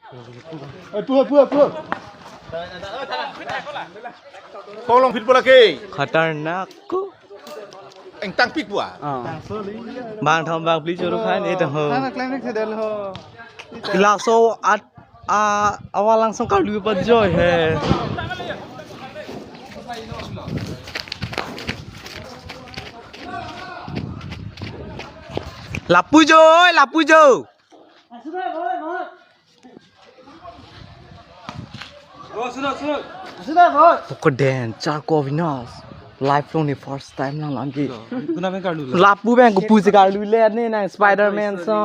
Pua. Kau long fit bola ke? खतरनाक को Anh tăng pik bua. bang thom bang please choro khan eta ho Sana climax sedel ho. langsung awal langsung kalau pa joy he lapu jo pokok den char ko vinas life long ni first time lang lagi lapu bang ko puji kalu le ne na spiderman so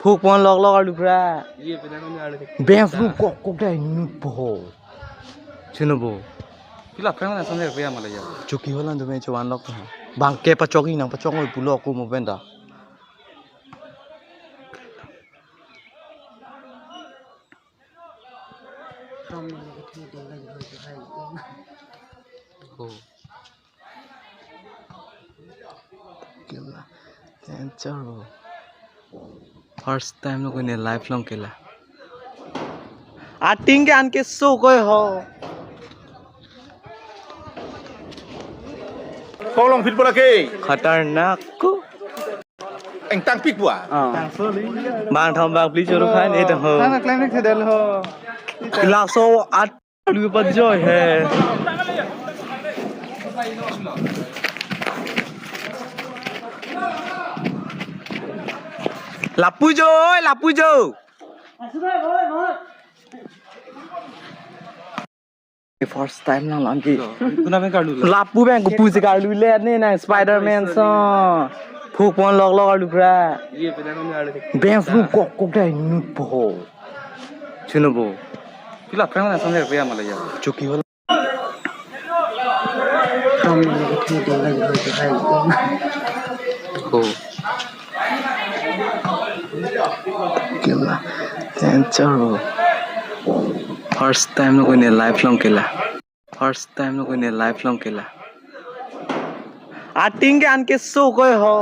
phuk pon log alu pra bang flu kok dai nu bo chino bo Pila prangan na sampai apa malah ya. chuki holan do me chuan lok bang ke pa choki nang pa chong oi pulo ko mo benda Gila, cancel. First time लोगों ने life long केला. आटिंग के आनके सो कोई हो. Kau long fit bola ke? खतरनाक को. Anh tăng pik bua. Bang thom bang please choro khan eta ho. Sana climax sedel ho. Langsung alu pa joy he. Lapu jo. First time lang lagi. Lapu bang ko puji kalu le ne na spiderman so. Phuk pon log alu pra. Bang flu kok dai nu bo. Chino bo. Pila prangan na sampai apa malah ya. Chuki hola. Gila, cancel. First time लोगों ने life long केला. First time लोगों ने life long केला. आटिंग के आनके सो कोई हो.